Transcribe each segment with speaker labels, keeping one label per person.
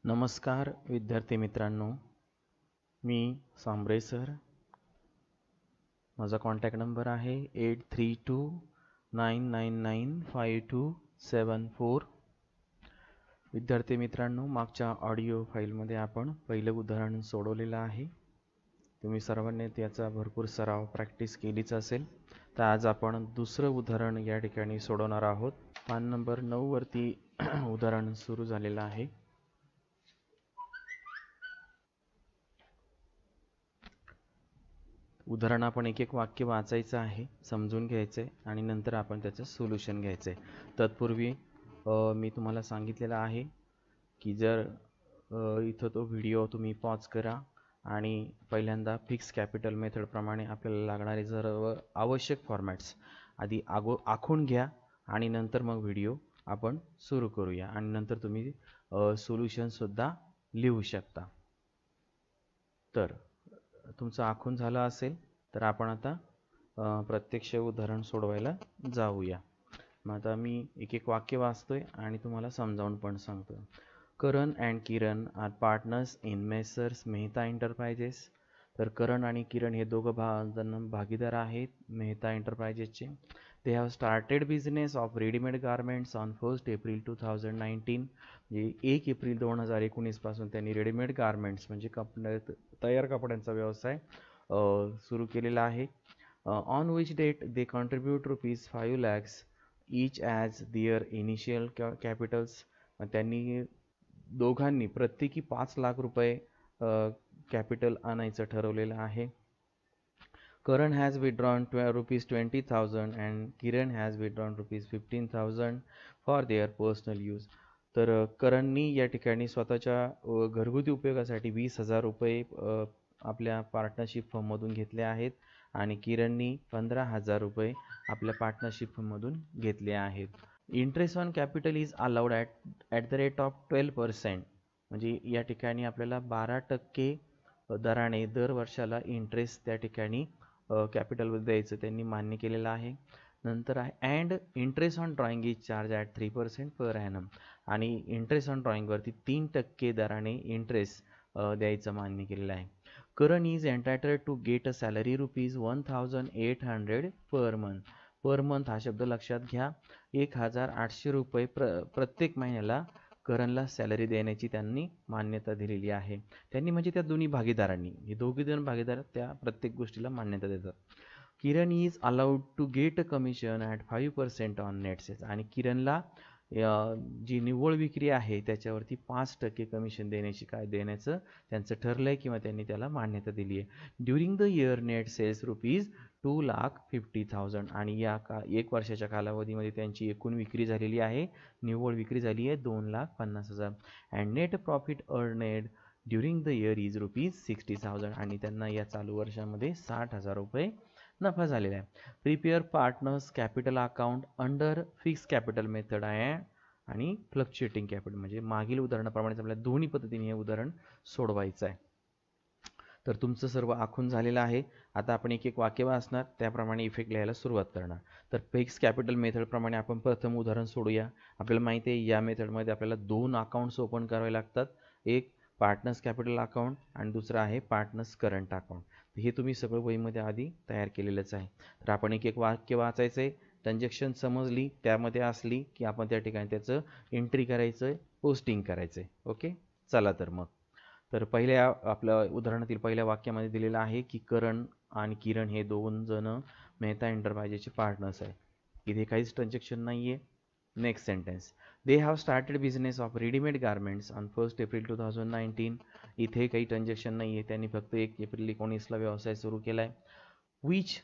Speaker 1: नमस्कार विद्यार्थी मित्रांनो, मी सांबरे सर. माझा कॉन्टॅक्ट नंबर आहे 8329995274. विद्यार्थी मित्रांनो, मागच्या ऑडिओ फाईलमध्ये आपण पहिलं उदाहरण सोडवलेलं आहे. तुम्ही सर्वांनी त्याचा भरपूर सराव प्रॅक्टिस केलीच असेल. तर आज आपण दुसरं उदाहरण या ठिकाणी सोडवणार आहोत. पान नंबर 9 वरती उदाहरण सुरू झालेलं आहे. उदाहरण आपण एक एक वाक्य वाचायचं आहे, समजून घ्यायचं आहे आणि नंतर आपण त्याचं सोल्युशन घ्यायचं आहे. तत्पूर्वी मी तुम्हाला सांगितलेलं आहे की जर इथं तो व्हिडिओ तुम्ही पॉज करा आणि पहिल्यांदा फिक्स कॅपिटल मेथडप्रमाणे आपल्याला लागणारे सर्व आवश्यक फॉर्मॅट्स आधी आखून घ्या आणि नंतर मग व्हिडिओ आपण सुरू करूया आणि नंतर तुम्ही सोल्युशनसुद्धा लिहू शकता. तर तुमचं आखून झालं असेल तर आपण आता प्रत्यक्ष उदाहरण सोडवायला जाऊया. मग आता मी एक एक वाक्य वाचतोय आणि तुम्हाला समजावून पण सांगतोय. Karan and Kiran are partners in messrs Mehta enterprises. तर करण आणि किरण हे दोघं भागीदार आहेत मेहता एंटरप्राइजेसचे. They have started business of readymade garments on 1 April 2019. म्हणजे 1 एप्रिल 2019 पासून त्यांनी रेडीमेड गारमेंट्स म्हणजे तयार कपड्यांचा व्यवसाय सुरू केलेला आहे. On which date they contribute ₹5 lakhs each as their initial capitals. त्यांनी दोघांनी प्रत्येकी 5 लाख रुपये कॅपिटल आणायचं ठरवलेलं आहे. Karan has withdrawn ₹20,000 and Kiran has withdrawn ₹15,000 for their personal use. तर करणनी या ठिकाणी स्वतःच्या घरगुती उपयोगासाठी 20,000 रुपये आपल्या पार्टनरशिप फर्ममधून घेतले आहेत आणि किरणनी 15,000 रुपये आपल्या पार्टनरशिप फर्ममधून घेतले आहेत. Interest on capital is allowed at the rate of 12%. म्हणजे या ठिकाणी आपल्याला 12% दराने दर वर्षाला इंटरेस्ट त्या ठिकाणी कॅपिटलवर द्यायचं त्यांनी मान्य केलेलं आहे. नंतर आहे and interest on drawing is charge at 3% per annum. आणि इंटरेस्ट ऑन ड्रॉइंगवरती 3% दराने इंटरेस्ट द्यायचं मान्य केलेलं आहे. Karan is entitled to get a salary ₹1,800 per month. Per month हा शब्द लक्षात घ्या. 1,800 रुपये प्रत्येक महिन्याला करणला सॅलरी देण्याची त्यांनी मान्यता दिलेली आहे. त्यांनी म्हणजे त्या दोन्ही भागीदारांनी, हे दोघे जण भागीदार त्या प्रत्येक गोष्टीला मान्यता देतात. Kiran is allowed to get a commission at 5% on net sales. आणि किरणला जी निव्वळ विक्री आहे त्याच्यावरती 5% कमिशन देण्याचं त्यांचं ठरलं आहे किंवा त्यांनी त्याला मान्यता दिली आहे. During the year net sales ₹2,50,000. आणि या 1 वर्षाच्या कालावधीमध्ये त्यांची एकूण विक्री झालेली आहे, निव्वळ विक्री झाली आहे 2,50,000. And net profit अर्नेड during the year is ₹60,000. आणि त्यांना या चालू वर्षामध्ये 60,000 रुपये नफा झालेला आहे. Prepare partners capital account under fix capital method आहे आणि फ्लक्च्युएटिंग कॅपिटल. म्हणजे मागील उदाहरणाप्रमाणेच आपल्याला दोन्ही पद्धतीने हे उदाहरण सोडवायचं आहे. तर तुमचं सर्व आखून झालेलं आहे. आता आपण एक एक वाक्य वाचणार, त्याप्रमाणे इफेक्ट लिहायला सुरुवात करणार. तर फिक्स कॅपिटल मेथडप्रमाणे आपण प्रथम उदाहरण सोडूया. आपल्याला माहिती आहे या मेथडमध्ये आपल्याला 2 अकाउंट्स ओपन करावे लागतात. एक पार्टनर्स कॅपिटल अकाउंट आणि दुसरं आहे पार्टनर्स करंट अकाउंट. हे तुम्ही सगळं वहीमध्ये आधी तयार केलेलंच आहे. तर आपण एक एक वाक्य वाचायचं आहे. ट्रान्झॅक्शन समजली त्यामध्ये असली की आपण त्या ठिकाणी त्याचं एंट्री करायचं आहे, पोस्टिंग करायचं आहे. ओके, चला तर मग. तर पहिल्या आपल्या उदाहरणातील पहिल्या वाक्यामध्ये दिलेलं आहे की करण आणि किरण हे 2 जण मेहता एंटरप्राइजेसचे पार्टनर्स आहे. इथे काहीच ट्रान्झॅक्शन नाही आहे. Next sentence, they have started business of readymade garments on 1 April 2019. इथे काही ट्रान्झॅक्शन नाही आहे, त्यांनी फक्त 1 एप्रिल 19ला व्यवसाय सुरू केला आहे. Which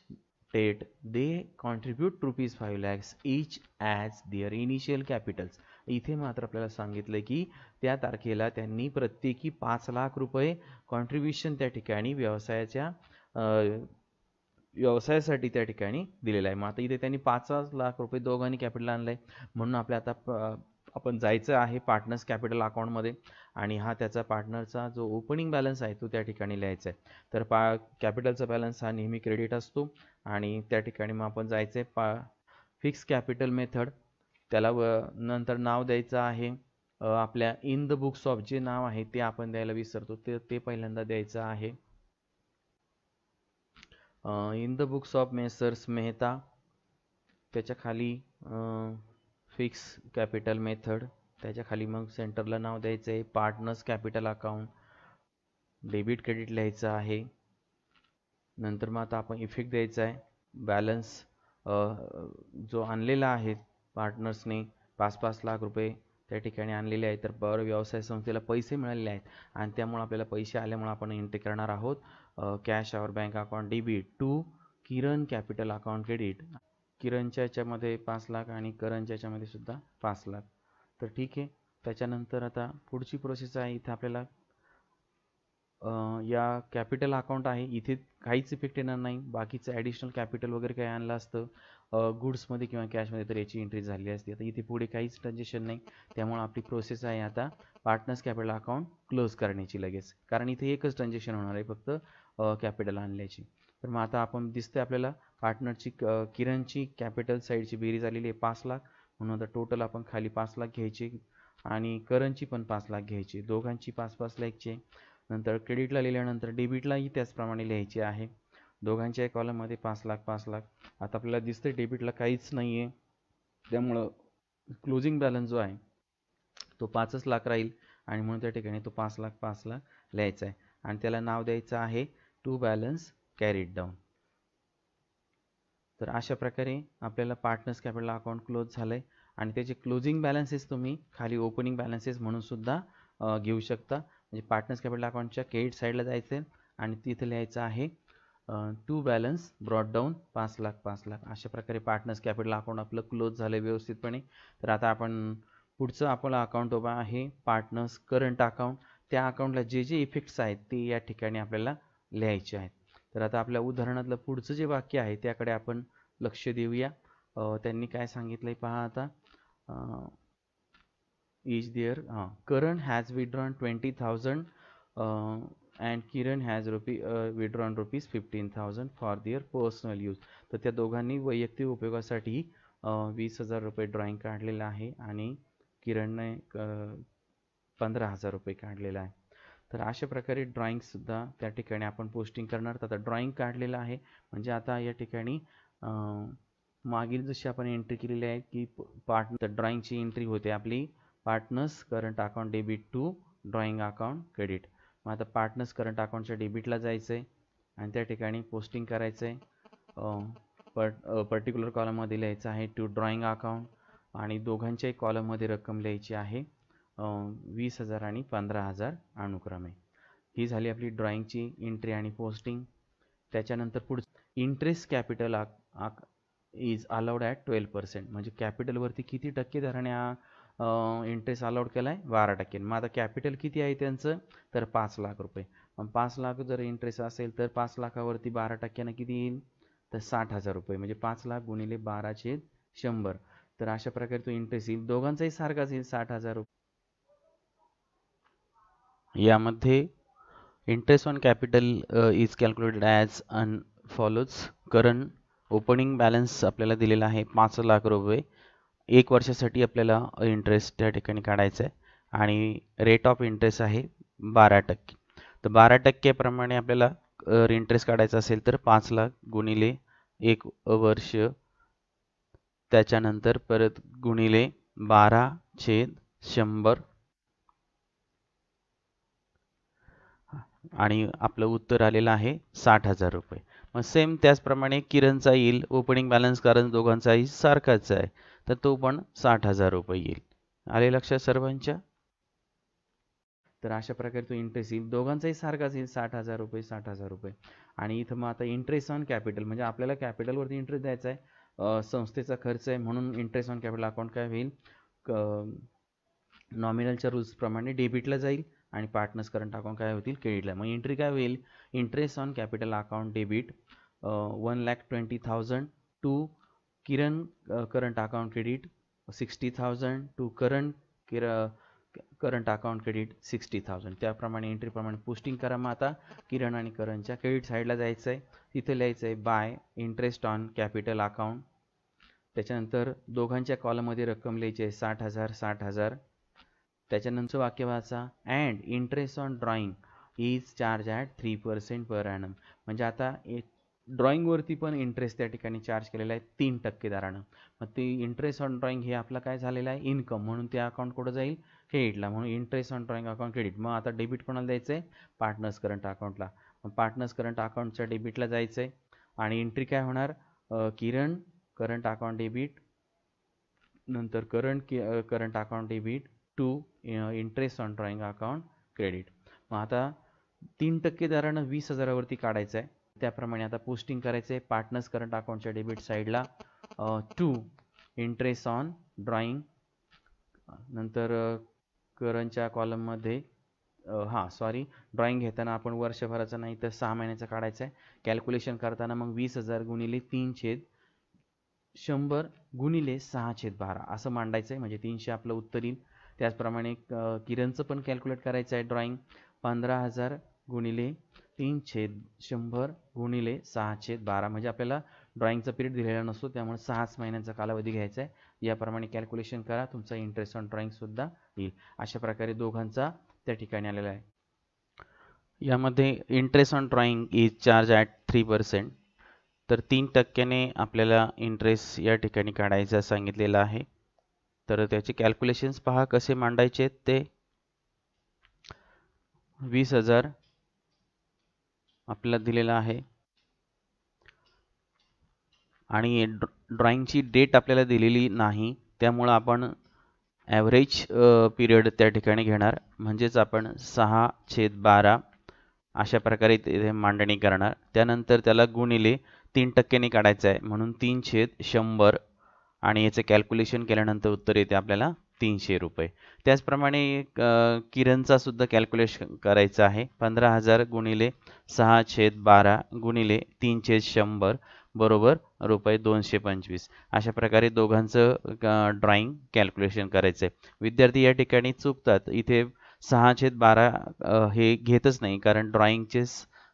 Speaker 1: date they contribute ₹5 lakhs each as their initial capitals. इथे मात्र आपल्याला सांगितलं की त्या तारखेला त्यांनी प्रत्येकी 5 लाख रुपये कॉन्ट्रीब्युशन त्या ठिकाणी व्यवसायासाठी त्या ठिकाणी दिलेला आहे. मग आता इथे त्यांनी 5 लाख रुपये दोघांनी कॅपिटल आणलं आहे. म्हणून आपल्या आता आपण जायचं आहे पार्टनर्स कॅपिटल अकाउंटमध्ये आणि हा त्याचा पार्टनरचा जो ओपनिंग बॅलन्स आहे तो त्या ठिकाणी लिहायचा आहे. तर कॅपिटलचा बॅलन्स हा नेहमी क्रेडिट असतो आणि त्या ठिकाणी मग आपण जायचं आहे फिक्स कॅपिटल मेथड. त्याला नंतर नाव द्यायचं आहे आपल्या इन द बुक्स ऑफ जे नाव आहे ते आपण द्यायला विसरतो, ते पहिल्यांदा द्यायचं आहे. In the books of messrs Mehta, त्याच्या खाली फिक्स कॅपिटल मेथड, त्याच्या खाली मग सेंटरला नाव द्यायचं आहे partners capital account, debit credit लिहायचं आहे. नंतर मग आता आपण इफेक्ट द्यायचा आहे. बॅलन्स जो आणलेला आहे पार्टनर्सने 5-5 लाख रुपये त्या ठिकाणी आणलेले आहेत, तर व्यवसाय संस्थेला पैसे मिळालेले आहेत आणि त्यामुळे आपल्याला पैसे आल्यामुळे आपण एंट्री करणार आहोत cash or bank account debit to Kiran capital account credit. किरणच्या याच्यामध्ये 5 लाख आणि करणच्या याच्यामध्ये सुद्धा 5 लाख. तर ठीक आहे. त्याच्यानंतर आता पुढची प्रोसेस आहे. इथे आपल्याला या कॅपिटल अकाउंट आहे, इथे काहीच इफेक्ट येणार नाही. बाकीचं ॲडिशनल कॅपिटल वगैरे काही आणलं असतं गुड्समध्ये किंवा कॅशमध्ये तर याची एंट्री झाली असते. आता इथे पुढे काहीच ट्रान्झॅक्शन नाही, त्यामुळे आपली प्रोसेस आहे आता पार्टनर्स कॅपिटल अकाउंट क्लोज करण्याची लगेच, कारण इथे एकच ट्रान्झॅक्शन होणार आहे फक्त कॅपिटल आणल्याची. तर मग आता आपण दिसतंय आपल्याला पार्टनरची किरणची कॅपिटल साईडची बेरीज आलेली आहे 5 लाख, म्हणून आता टोटल आपण खाली 5 लाख घ्यायची आणि करंटची पण 5 लाख घ्यायची, दोघांची 5-5 लाखची. नंतर क्रेडिटला लिहिल्यानंतर डेबिटलाही त्याचप्रमाणे लिहायची आहे, दोघांच्या कॉलममध्ये 5 लाख 5 लाख. आता आपल्याला दिसतंय डेबिटला काहीच नाही आहे, त्यामुळं क्लोजिंग बॅलन्स जो आहे तो 5 लाख राहील आणि म्हणून त्या ठिकाणी तो 5 लाख 5 लाख लिहायचा आहे आणि त्याला नाव द्यायचं आहे टू बॅलन्स कॅरीड डाऊन. तर अशा प्रकारे आपल्याला पार्टनर्स कॅपिटल अकाउंट क्लोज झालंय आणि त्याचे क्लोजिंग बॅलन्सेस तुम्ही खाली ओपनिंग बॅलन्सेस म्हणून सुद्धा घेऊ शकता. म्हणजे पार्टनर्स कॅपिटल अकाउंटच्या क्रेडिट साईडला जायचं आणि तिथे लिहायचं आहे to balance brought down 5 lakh 5 lakh. अशा प्रकारे पार्टनर्स कॅपिटल अकाउंट आपलं क्लोज झालं व्यवस्थितपणे. तर आता आपण पुढचं आपलं अकाउंट उभा आहे पार्टनर्स करंट अकाउंट. त्या अकाउंटला जे जे इफेक्ट्स आहेत ते या ठिकाणी आपल्याला लिहायचे आहेत. तर आता आपल्या उदाहरणातलं पुढचं जे वाक्य आहे त्याकडे आपण लक्ष देऊया. त्यांनी काय सांगितलंय पहा आता. is there Karan has withdrawn 20,000 and Kiran has withdrawn rupees 15,000 for their personal use. तर त्या दोघांनी वैयक्तिक उपयोगासाठी 20,000 रुपये ड्रॉइंग काढलेला आहे आणि किरणने 15,000 रुपये काढलेला आहे. तर अशा प्रकारे ड्रॉइंग सुद्धा त्या ठिकाणी आपण पोस्टिंग करणार. आता ड्रॉइंग काढलेलं आहे म्हणजे आता या ठिकाणी मागील जशी आपण एंट्री केलेली आहे की पार्टनर ड्रॉइंगची एंट्री होते आपली partners current account debit to drawing account credit. मग आता पार्टनर्स करंट अकाउंटच्या डेबिटला जायचं आहे आणि त्या ठिकाणी पोस्टिंग करायचं आहे. पर्टिक्युलर कॉलममध्ये लिहायचं आहे टू ड्रॉइंग अकाउंट आणि दोघांच्याही कॉलममध्ये रक्कम लिहायची आहे 20,000 आणि 15,000 अनुक्रमे. ही झाली आपली ड्रॉइंगची एंट्री आणि पोस्टिंग. त्याच्यानंतर पुढचं interest capital is allowed at 12%. म्हणजे कॅपिटलवरती किती टक्के धरणे इंटरेस्ट अलाउड केला आहे 12%. मग आता कॅपिटल किती आहे त्यांचं तर 5 लाख रुपये. मग 5 लाख जर इंटरेस्ट असेल तर 5 लाखावरती 12% किती येईल तर 60,000 रुपये. म्हणजे 5 लाख गुणिले 12/100. तर अशा प्रकारे तो इंटरेस्ट येईल, दोघांचाही सारखाच येईल 60,000 रुपये. यामध्ये interest on capital is calculated as an follows. Current opening balance आपल्याला दिलेला आहे 5 लाख रुपये. 1 वर्षासाठी आपल्याला इंटरेस्ट त्या ठिकाणी काढायचा आहे आणि रेट ऑफ इंटरेस्ट आहे 12%. तर 12% प्रमाणे आपल्याला इंटरेस्ट काढायचा असेल तर 5 लाख गुणिले 1 वर्ष, त्याच्यानंतर परत गुणिले 12/100 आणि आपलं उत्तर आलेलं आहे 60,000 रुपये. मग सेम त्याचप्रमाणे किरणचा येईल ओपनिंग बॅलन्स, कारण दोघांचाही सारखाच आहे तर तो पण 60,000 रुपये येईल. आले लक्षात सर्वांच्या. तर अशा प्रकारे तो इंटरेस्ट येईल, दोघांचाही सारखाच येईल 60,000 रुपये 60,000 रुपये. आणि इथं मग आता इंटरेस्ट ऑन कॅपिटल म्हणजे आपल्याला कॅपिटलवरती इंटरेस्ट द्यायचा आहे, संस्थेचा खर्च आहे म्हणून इंटरेस्ट ऑन कॅपिटल अकाउंट काय होईल नॉमिनलच्या रूल्सप्रमाणे डेबिटला जाईल आणि पार्टनर्स करंट अकाउंट काय होतील क्रेडिटला. मग एंट्री काय होईल interest on capital account debit 1,20,000 to Kiran current account credit 60,000 to current account credit 60,000. त्याप्रमाणे एंट्रीप्रमाणे पोस्टिंग करा. मग आता किरण आणि करणच्या क्रेडिट साईडला जायचं आहे, तिथे लिहायचं आहे bye interest on capital account. त्याच्यानंतर दोघांच्या कॉलममध्ये रक्कम लिहायची आहे 60,000 60,000. त्याच्यानंतर वाक्य वाचा, and interest on drawing is charge at 3% per annum. म्हणजे आता ड्रॉइंगवरती पण इंटरेस्ट त्या ठिकाणी चार्ज केलेला आहे 3% दरानं. मग ते इंटरेस्ट ऑन ड्रॉइंग हे आपलं काय झालेलं आहे, इन्कम, म्हणून ते अकाउंट कुठं जाईल, क्रेडिटला. म्हणून interest on drawing account credit. मग आता डेबिट कोणाला द्यायचं आहे, पार्टनर्स करंट अकाउंटला. मग पार्टनर्स करंट अकाउंटच्या डेबिटला जायचं आहे आणि एंट्री काय होणार, किरण करंट अकाउंट डेबिट, नंतर current account debit to interest on drawing account credit. मग आता 3% दरानं 20,000वरती काढायचं आहे. त्याप्रमाणे आता पोस्टिंग करायचं आहे पार्टनर्स करंट अकाउंटच्या डेबिट साईडला टू इंटरेस्ट ऑन ड्रॉइंग, नंतर करंटच्या कॉलममध्ये ड्रॉइंग घेताना आपण वर्षभराचा नाही तर 6 महिन्याचा काढायचा आहे. कॅल्क्युलेशन करताना मग 20,000 गुणिले 3/100 गुणिले 6/12 असं मांडायचं आहे, म्हणजे 300 आपलं उत्तर येईल. त्याचप्रमाणे किरणचं पण कॅल्क्युलेट करायचं आहे ड्रॉइंग, 15,000 गुणिले 3/100 गुणिले 6/12. म्हणजे आपल्याला ड्रॉइंगचा पिरियड दिलेला नसतो, त्यामुळे 6 महिन्यांचा कालावधी घ्यायचा आहे. याप्रमाणे कॅल्क्युलेशन करा, तुमचा इंटरेस्ट ऑन ड्रॉइंग सुद्धा येईल. अशा प्रकारे दोघांचा त्या ठिकाणी आलेला आहे. यामध्ये interest on drawing is charge at 3%. तर 3%ने आपल्याला इंटरेस्ट या ठिकाणी काढायचा सांगितलेला आहे. तर त्याचे कॅल्क्युलेशन्स पहा कसे मांडायचे ते. 20,000 आपल्याला दिलेला आहे आणि ड्रॉइंगची डेट आपल्याला दिलेली नाही, त्यामुळं आपण ॲव्हरेज पिरियड त्या ठिकाणी घेणार, म्हणजेच आपण 6/12 अशा प्रकारे तिथे मांडणी करणार. त्यानंतर त्याला गुणिले 3%ने काढायचं आहे, म्हणून 3/100 आणि याचं कॅल्क्युलेशन केल्यानंतर उत्तर येते आपल्याला 300 रुपये. त्याचप्रमाणे किरणचा सुद्धा कॅल्क्युलेशन करायचं आहे. 15,000 गुणिले 6/12 गुणिले 3/100 बरोबर रुपये 225. अशा प्रकारे दोघांचं ड्रॉइंग कॅल्क्युलेशन करायचं आहे. विद्यार्थी या ठिकाणी चुकतात, इथे 6/12 हे घेतच नाही, कारण ड्रॉइंगचे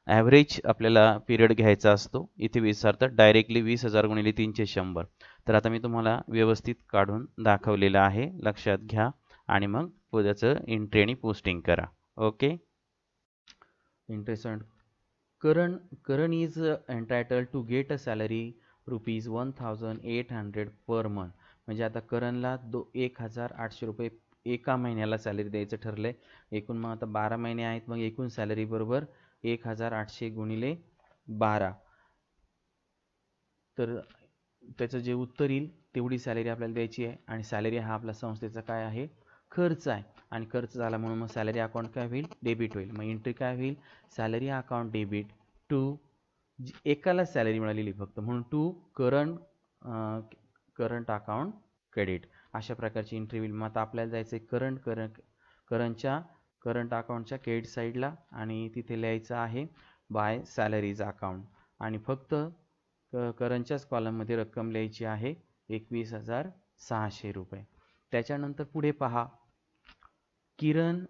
Speaker 1: ॲव्हरेज आपल्याला पिरियड घ्यायचा असतो. इथे विचारतात डायरेक्टली 20,000 गुणिले 3/100. तर आता मी तुम्हाला व्यवस्थित काढून दाखवलेलं आहे, लक्षात घ्या आणि मग पुढचं एंट्री आणि पोस्टिंग करा. Okay. Interest on Karan is entitled to get a salary ₹1,800 per month. म्हणजे आता करणला 1,800 रुपये एका महिन्याला सॅलरी द्यायचं ठरलंय. एकूण मग आता 12 महिने आहेत, मग एकूण सॅलरी बरोबर 1,800 गुणिले 12. तर त्याचं जे उत्तर येईल तेवढी सॅलरी आपल्याला द्यायची आहे. आणि सॅलरी हा आपला संस्थेचा काय आहे, खर्च आहे. आणि खर्च झाला म्हणून मग सॅलरी अकाउंट काय होईल, डेबिट होईल. मग एंट्री काय होईल, सॅलरी अकाउंट डेबिट टू, एकाला सॅलरी मिळालेली फक्त, म्हणून टू करंट अकाउंट क्रेडिट. अशा प्रकारची एंट्री होईल. मग आता आपल्याला जायचं आहे करंट अकाउंटच्या क्रेडिट साईडला आणि तिथे लिहायचं आहे बाय सॅलरीज अकाउंट आणि फक्त करंटच्याच कॉलममध्ये रक्कम लिहायची आहे 21,600 रुपये. त्याच्यानंतर पुढे पहा, Kiran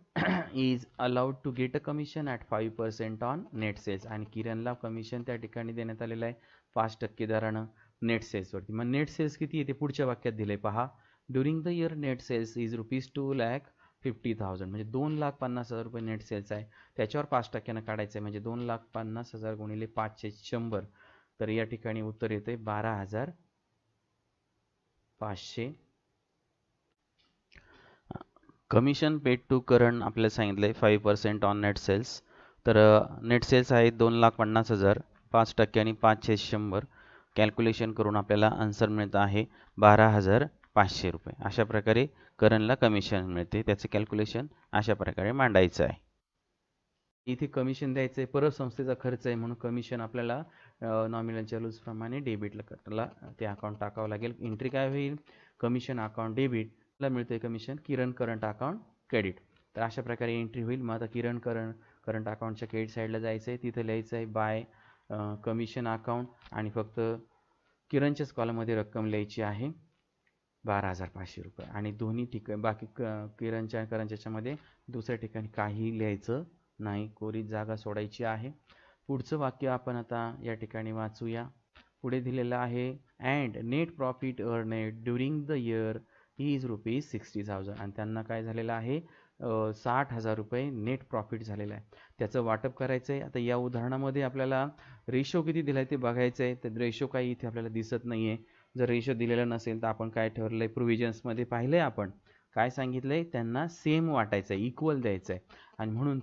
Speaker 1: is allowed to get a commission at 5% on net sales. आणि किरणला कमिशन त्या ठिकाणी देण्यात आलेलं आहे 5% दरानं नेट सेल्सवरती. मग नेट सेल्स किती येते पुढच्या वाक्यात दिले पहा, during the year net sales is ₹2,50,000. म्हणजे 2,50,000 रुपये नेट सेल्स आहे, त्याच्यावर 5%नं काढायचं आहे, म्हणजे 2,50,000 गुणिले 5/100. तर या ठिकाणी उत्तर येते 12,500. कमिशन पेड टू करण आपल्याला सांगितलंय 5% ऑन नेट सेल्स. तर नेट सेल्स आहे 2,50,000, 5% आणि 5/100 कॅल्क्युलेशन करून आपल्याला आन्सर मिळत आहे 12,500 रुपये. अशा प्रकारे करणला कमिशन मिळते, त्याचे कॅल्क्युलेशन अशा प्रकारे मांडायचं आहे. इथे कमिशन द्यायचं आहे, परत संस्थेचा खर्च आहे, म्हणून कमिशन आपल्याला नॉमिनलच्या रूल्सप्रमाणे डेबिटला ते अकाउंट टाकावं लागेल. एंट्री काय होईल, कमिशन अकाउंट डेबिटला मिळते कमिशन, किरण करंट अकाउंट क्रेडिट. तर अशा प्रकारे एंट्री होईल. मग आता किरण करंट अकाउंटच्या क्रेडिट साईडला जायचं आहे, तिथे लिहायचं आहे बाय कमिशन अकाउंट आणि फक्त किरणच्याच कॉलममध्ये रक्कम लिहायची आहे 12,500 रुपये. आणि दोन्ही ठिकाणी बाकी किरणच्या करंटच्यामध्ये दुसऱ्या ठिकाणी काही लिहायचं नाही, कोरी जागा सोडायची आहे. पुढचं वाक्य आपण आता या ठिकाणी वाचूया. पुढे दिलेलं आहे, and net profit अर्नेड during the year is ₹60,000 आणि त्यांना काय झालेलं आहे 60,000 रुपये नेट प्रॉफिट झालेलं आहे. त्याचं वाटप करायचं आहे. आता या उदाहरणामध्ये आपल्याला रेशो किती दिला आहे ते बघायचं आहे. तर रेशो काही इथे आपल्याला दिसत नाही आहे. जर रेशो दिलेला नसेल तर आपण काय ठरलं आहे प्रोव्हिजन्समध्ये पाहिलं आहे आपण काय सांगितलं आहे त्यांना सेम वाटायचं आहे इक्वल द्यायचं आहे आणि म्हणून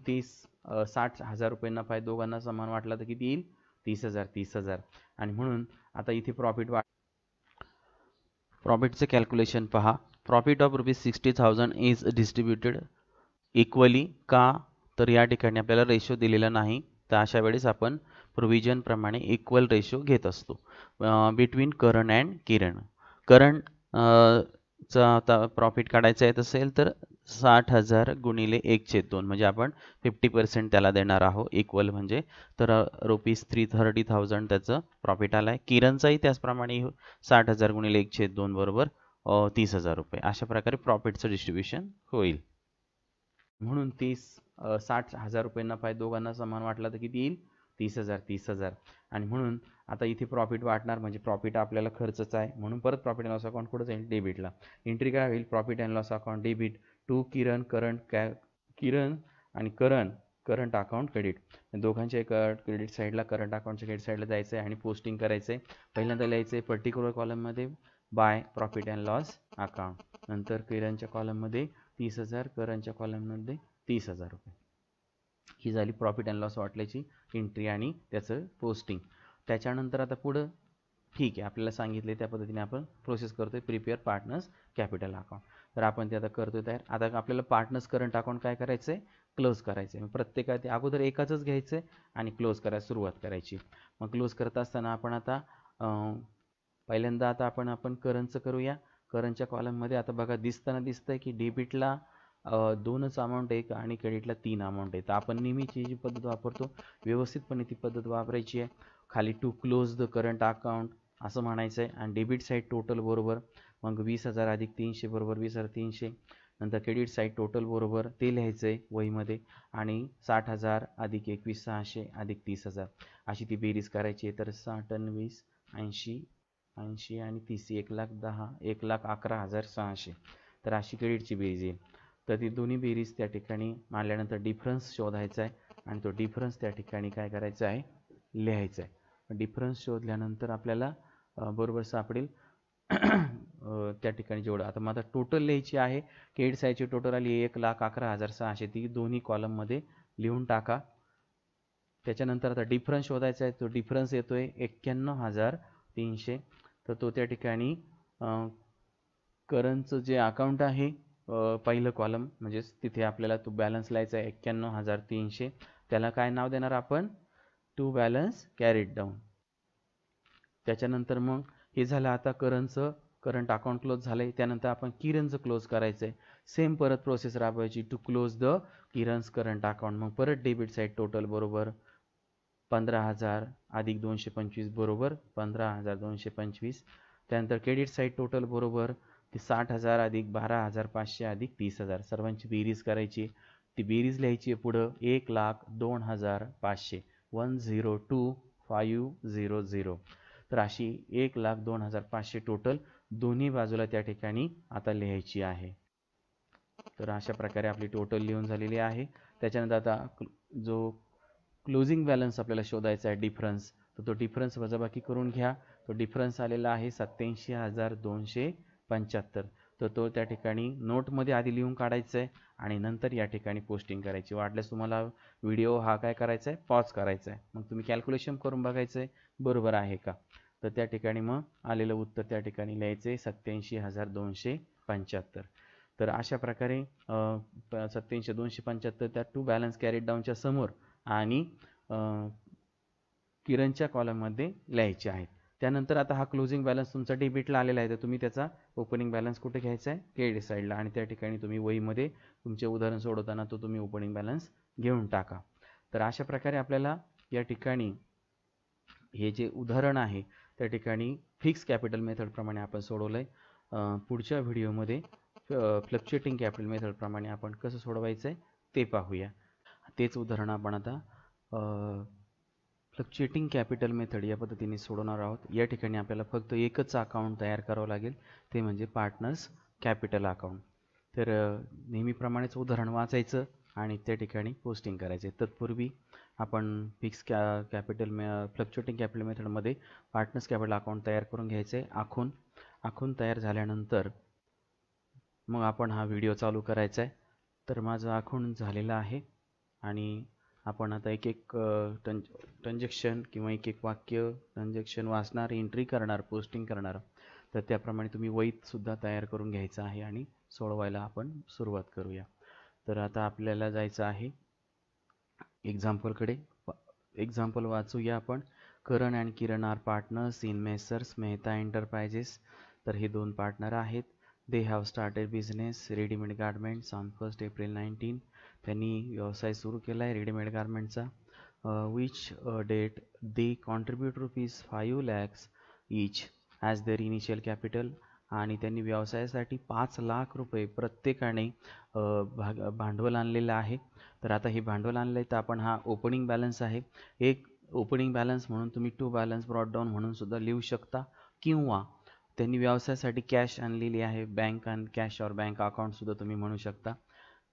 Speaker 1: 60,000 रुपये नफा आहे दोघांना समान वाटला तर किती येईल 30,000 आणि म्हणून आता इथे प्रॉफिटचे कॅल्क्युलेशन पहा. Profit of ₹60,000 is distributed equally का तर या ठिकाणी आपल्याला रेशो दिलेला नाही तर अशा वेळेस आपण प्रोव्हिजन प्रमाणे इक्वल रेशो घेत असतो बिटवीन करण अँड किरण. करण चा आता प्रॉफिट काढायचा येत असेल तर 60,000 गुणिले 1/2 म्हणजे आपण 50% त्याला देणार आहोत इक्वल म्हणजे तर ₹330,000 त्याचं प्रॉफिट आलं आहे. किरणचाही त्याचप्रमाणे 60,000 गुणिले 1/2 बरोबर 30,000 रुपये अशा प्रकारे प्रॉफिटचं डिस्ट्रीब्युशन होईल. म्हणून 60,000 रुपये नफा दोघांना समान वाटला तर किती येईल 30,000 आणि म्हणून आता इथे प्रॉफिट वाटणार म्हणजे प्रॉफिट आपल्याला खर्चच आहे म्हणून परत प्रॉफिट अँड लॉस अकाउंट कुठं जाईल डेबिटला. एंट्री काय होईल profit and loss account debit to Kiran Kiran आणि करंट अकाउंट क्रेडिट. दोघांच्या क्रेडिट साईडला करंट अकाउंटच्या क्रेडिट साईडला जायचं आहे आणि पोस्टिंग करायचं आहे. पहिल्यांदा लिहायचं आहे पर्टिक्युलर कॉलममध्ये by profit and loss account नंतर किरणच्या कॉलममध्ये 30,000 करंटच्या कॉलममध्ये 30,000 रुपये. ही झाली प्रॉफिट अँड लॉस वाटल्याची एंट्री आणि त्याचं पोस्टिंग. त्याच्यानंतर आता पुढं ठीक आहे आपल्याला सांगितले त्या पद्धतीने आपण प्रोसेस करतोय प्रिपेअर पार्टनर्स कॅपिटल अकाउंट. तर आपण ते आता करतोय तयार. आता आपल्याला पार्टनर्स करंट अकाउंट काय करायचं आहे क्लोज करायचं आहे. प्रत्येकात अगोदर एकाचंच घ्यायचं आहे आणि क्लोज करायला सुरुवात करायची. मग क्लोज करत असताना आपण आता पहिल्यांदा आता आपण करंटचं करूया. करंटच्या कॉलममध्ये आता बघा दिसतंय की डेबिटला 2च अमाऊंट आहे आणि क्रेडिटला 3 अमाऊंट आहे. तर आपण नेहमीची जी पद्धत वापरतो व्यवस्थितपणे ती पद्धत वापरायची आहे. खाली to close the current account असं म्हणायचं आहे आणि डेबिट साईड टोटल बरोबर मग 20,000 अधिक 300 बरोबर 20,300 नंतर क्रेडिट साईड टोटल बरोबर ते लिहायचं आहे वहीमध्ये आणि 60,000 अधिक 21,600 अधिक 30,000 अशी ती बेरीज करायची आहे. तर 60 आणि 20 80 आणि 30 1,10,000 1,11,600 तर अशी क्रेडिटची बेरीज येईल. तर ती दोन्ही बेरीज त्या ठिकाणी मांडल्यानंतर डिफरन्स शोधायचा आहे आणि तो डिफरन्स त्या ठिकाणी काय करायचा आहे लिहायचा आहे. डिफरन्स शोधल्यानंतर आपल्याला बरोबर सापडेल त्या ठिकाणी जेवढं आता माझा टोटल लिहायची आहे क्रेडिट साईडची टोटल आली 1,11,600 ती दोन्ही कॉलममध्ये लिहून टाका. त्याच्यानंतर आता डिफरन्स शोधायचा आहे तो डिफरन्स येतोय 91,300 तर तो त्या ठिकाणी करंटचं जे अकाउंट आहे पहिलं कॉलम म्हणजेच तिथे आपल्याला तो बॅलन्स लिहायचा आहे 91,300 त्याला काय नाव देणार आपण टू बॅलन्स कॅरीड डाऊन. त्याच्यानंतर मग हे झालं आता करंट अकाउंट क्लोज झालंय. त्यानंतर आपण किरणचं क्लोज करायचं आहे. सेम परत प्रोसेस राबवायची टू क्लोज द किरण's करंट अकाउंट. मग परत डेबिट साईड टोटल बरोबर 15,000 अधिक 225 बरोबर 15,225 त्यानंतर क्रेडिट साईड टोटल बरोबर 60,000 अधिक 12,500 अधिक 30,000 सर्वांची बेरीज करायची. ती बेरीज लिहायची पुढं 1,02,500 1,02,500 तर अशी 1,02,500 टोटल दोन्ही बाजूला त्या ठिकाणी आता लिहायची आहे. तर अशा प्रकारे आपली टोटल लिहून झालेली आहे. त्याच्यानंतर आता जो क्लोजिंग बॅलन्स आपल्याला शोधायचा आहे डिफरन्स तर तो डिफरन्स वजाबाकी करून घ्या. तो डिफरन्स आलेला आहे 87,275 तर तो त्या ठिकाणी नोटमध्ये आधी लिहून काढायचं आहे आणि नंतर या ठिकाणी पोस्टिंग करायची. वाटल्यास तुम्हाला व्हिडिओ हा काय करायचा आहे पॉज करायचा आहे मग तुम्ही कॅल्क्युलेशन करून बघायचं आहे बरोबर आहे का. तर त्या ठिकाणी मग आलेलं उत्तर त्या ठिकाणी लिहायचं आहे 87,275. तर अशा प्रकारे 87,275 त्या टू बॅलन्स कॅरीड डाऊनच्या समोर आणि किरणच्या कॉलममध्ये लिहायचे आहेत. त्यानंतर आता हा क्लोजिंग बॅलन्स तुमचा डेबिटला आलेला आहे तर तुम्ही त्याचा ओपनिंग बॅलन्स कुठे घ्यायचा आहे क्रेडिट साईडला आणि त्या ठिकाणी तुम्ही वहीमध्ये तुमचे उदाहरण सोडवताना तो तुम्ही ओपनिंग बॅलन्स घेऊन टाका. तर अशा प्रकारे आपल्याला या ठिकाणी हे जे उदाहरण आहे त्या ठिकाणी फिक्स कॅपिटल मेथड प्रमाणे आपण सोडवलंय. पुढच्या व्हिडिओमध्ये फ्लक्च्युएटिंग कॅपिटल मेथड प्रमाणे आपण कसं सोडवायचं आहे ते पाहूया. तेच उदाहरण आपण आता फ्लक्च्युएटिंग कॅपिटल मेथड या पद्धतीने सोडवणार आहोत. या ठिकाणी आपल्याला फक्त एकच अकाउंट तयार करावं लागेल ते म्हणजे पार्टनर्स कॅपिटल अकाउंट. तर नेहमीप्रमाणेच उदाहरण वाचायचं आणि त्या ठिकाणी पोस्टिंग करायचे. तत्पूर्वी आपण फिक्स कॅपिटल फ्लक्च्युएटिंग कॅपिटल मेथडमध्ये पार्टनर्स कॅपिटल अकाउंट तयार करून घ्यायचे. आखून तयार झाल्यानंतर मग आपण हा व्हिडिओ चालू करायचा आहे. तर माझं आखून झालेलं आहे आणि आपण आता एक एक ट्रान्झॅक्शन किंवा एक एक वाक्य ट्रान्झॅक्शन वाचणार, एंट्री करणार, पोस्टिंग करणार. तर त्याप्रमाणे तुम्ही वहीतसुद्धा तयार करून घ्यायचं आहे आणि सोडवायला आपण सुरुवात करूया. तर आता आपल्याला जायचं आहे एक्झाम्पलकडे. एक्झाम्पल वाचूया आपण. Karan and Kiran are partners in messrs Mehta enterprises. तर हे दोन पार्टनर आहेत. They have started business readymade garments on 1 April 19. त्यांनी व्यवसाय सुरू केला आहे रेडीमेड गारमेंटचा. Which date they contribute ₹5 lakhs each as their initial capital. आणि त्यांनी व्यवसायासाठी 5 लाख रुपये प्रत्येकाने भांडवल आणलेलं आहे. तर आता हे भांडवल आणलं आहे तर आपण हा ओपनिंग बॅलन्स आहे. एक ओपनिंग बॅलन्स म्हणून तुम्ही टू बॅलन्स ब्रॉट डाऊन म्हणून सुद्धा लिहू शकता, किंवा त्यांनी व्यवसायासाठी कॅश आणलेली आहे, बँक आणि कॅश और बँक अकाउंटसुद्धा तुम्ही म्हणू शकता.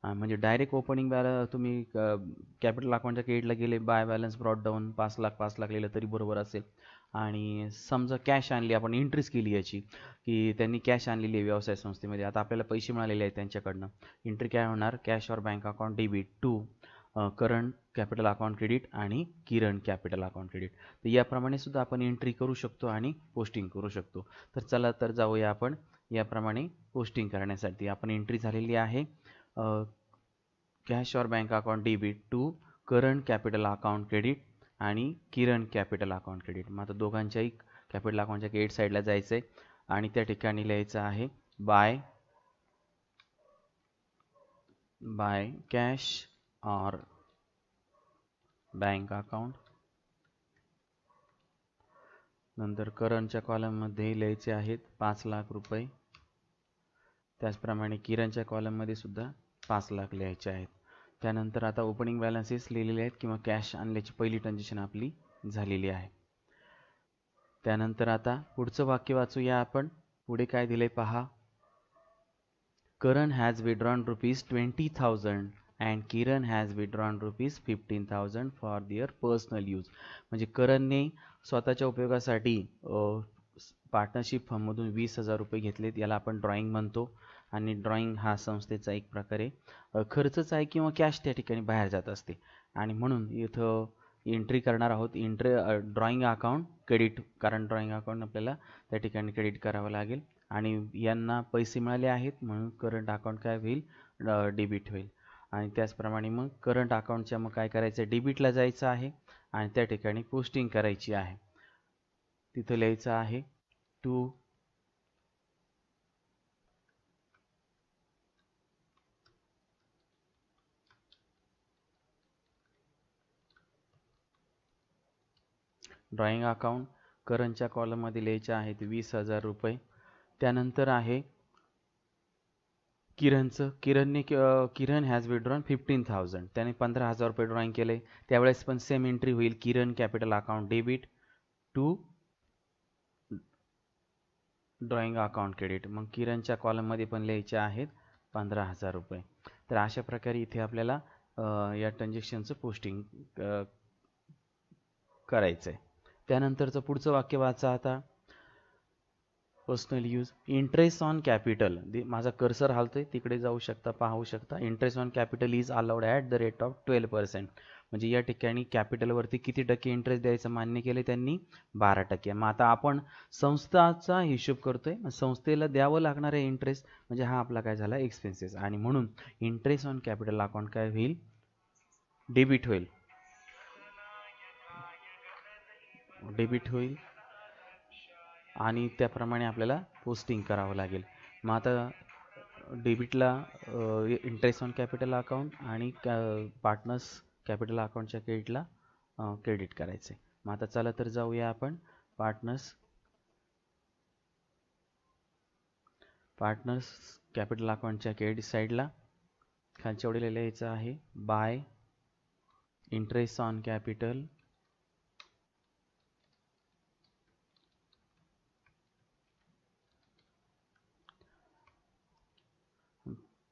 Speaker 1: म्हणजे डायरेक्ट ओपनिंग बॅलन्स तुम्ही कॅपिटल अकाउंटच्या क्रेडिटला गेले, by balance brought down 5 lakh लिहिलं तरी बरोबर असेल. आणि समजा कॅश आणली, आपण एंट्रीज केली याची की त्यांनी कॅश आणलेली आहे व्यवसाय संस्थेमध्ये, आता आपल्याला पैसे मिळालेले आहेत त्यांच्याकडनं. एंट्री काय होणार? कॅश और bank account debit to current capital account credit आणि किरण कॅपिटल अकाउंट क्रेडिट. तर याप्रमाणे सुद्धा आपण एंट्री करू शकतो आणि पोस्टिंग करू शकतो. तर चला तर जाऊया आपण याप्रमाणे पोस्टिंग करण्यासाठी. आपण एंट्री झालेली आहे कॅश और bank account debit to current capital account credit आणि किरण कॅपिटल अकाउंट क्रेडिट. मग आता दोघांच्याही कॅपिटल अकाउंटच्या क्रेडिट साईडला जायचं आहे आणि त्या ठिकाणी लिहायचं आहे बाय कॅश और बँक अकाउंट. नंतर करंटच्या कॉलममध्ये लिहायचे आहेत 5 लाख रुपये. त्याचप्रमाणे किरणच्या कॉलममध्ये सुद्धा 5 लाख लिहायचे आहेत. त्यानंतर आता ओपनिंग बॅलन्सेस लिहिलेले आहेत किंवा कॅश आणल्याची पहिली ट्रान्झॅक्शन आपली झालेली आहे. त्यानंतर आता पुढचं वाक्य वाचूया आपण. पुढे काय दिले पहा. Karan has withdrawn ₹20,000 and Kiran has withdrawn ₹15,000 for their personal use. म्हणजे करणने स्वतःच्या उपयोगासाठी पार्टनरशिप फर्ममधून 20,000 रुपये घेतलेत. याला आपण ड्रॉइंग म्हणतो. आणि ड्रॉइंग हा संस्थेचा एक प्रकारे खर्चच आहे किंवा कॅश त्या ठिकाणी बाहेर जात असते. आणि म्हणून इथं एंट्री करणार आहोत ड्रॉइंग अकाउंट क्रेडिट, कारण ड्रॉइंग अकाउंट आपल्याला त्या ठिकाणी क्रेडिट करावं लागेल. आणि यांना पैसे मिळाले आहेत म्हणून करंट अकाउंट काय होईल? डेबिट होईल. आणि त्याचप्रमाणे मग करंट अकाउंटच्या मग काय करायचं? डेबिटला जायचं आहे आणि त्या ठिकाणी पोस्टिंग करायची आहे. तिथं लिहायचं आहे टू ड्रॉइंग अकाउंट. करंटच्या कॉलममध्ये लिहायचे आहेत 20,000 रुपये. त्यानंतर आहे किरणचं. किरण हॅज विड्रॉन 15,000. त्याने 15,000 रुपये ड्रॉइंग केले. त्यावेळेस पण सेम एंट्री होईल Kiran capital account debit to drawing account credit. मग किरणच्या कॉलममध्ये पण लिहायचे आहेत 15,000 रुपये. तर अशा प्रकारे इथे आपल्याला या ट्रान्झॅक्शनचं पोस्टिंग करायचं आहे. त्यानंतरचं पुढचं वाक्य वाचा आता. Personal use. Interest on capital. माझा कर्सर हालतोय, तिकडे जाऊ शकता, पाहू शकता. Interest on capital is allowed at the rate of 12%. म्हणजे या ठिकाणी कॅपिटलवरती किती टक्के इंटरेस्ट द्यायचं मान्य केले त्यांनी? 12%. मग आता आपण संस्थाचा हिशोब करतोय, संस्थेला द्यावं लागणारे इंटरेस्ट म्हणजे हा आपला काय झाला? एक्सपेन्सेस. आणि म्हणून इंटरेस्ट ऑन कॅपिटल अकाउंट काय होईल? डेबिट होईल. आणि त्याप्रमाणे आपल्याला पोस्टिंग करावं लागेल. मग आता डेबिटला इंटरेस्ट ऑन कॅपिटल अकाउंट आणि पार्टनर्स कॅपिटल अकाउंटच्या क्रेडिटला क्रेडिट करायचे. मग आता चला तर जाऊया आपण पार्टनर्स कॅपिटल अकाउंटच्या क्रेडिट साईडला. खालच्या ओळीला लिहायचं आहे bye interest on capital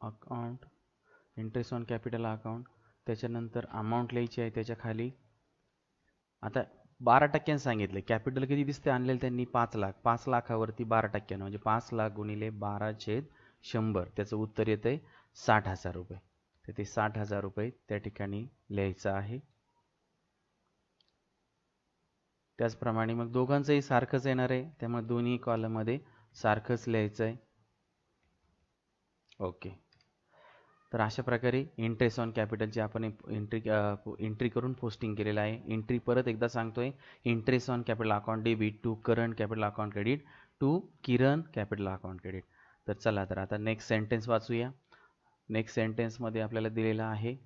Speaker 1: account, interest on capital account, त्याच्यानंतर अमाऊंट लिहायची आहे त्याच्या खाली. आता 12% सांगितले. कॅपिटल किती दिसते आणलेलं त्यांनी 5 लाख. 5 लाखावरती 12% म्हणजे 5 लाख गुणिले 12/100. त्याचं उत्तर येतंय 60,000 रुपये. तर ते 60,000 रुपये त्या ठिकाणी लिहायचं आहे. त्याचप्रमाणे मग दोघांचंही सारखंच येणार आहे, त्यामुळे दोन्ही कॉलममध्ये सारखंच लिहायचं आहे. ओके. तर अशा प्रकारे इंटरेस्ट ऑन कॅपिटलची आपण एंट्री करून पोस्टिंग केलेलं आहे. एंट्री परत एकदा सांगतोय, interest on capital account debit to current capital account credit to Kiran capital account credit. तर चला तर आता नेक्स्ट सेंटेन्स वाचूया. नेक्स्ट सेंटेन्समध्ये आपल्याला दिलेलं आहे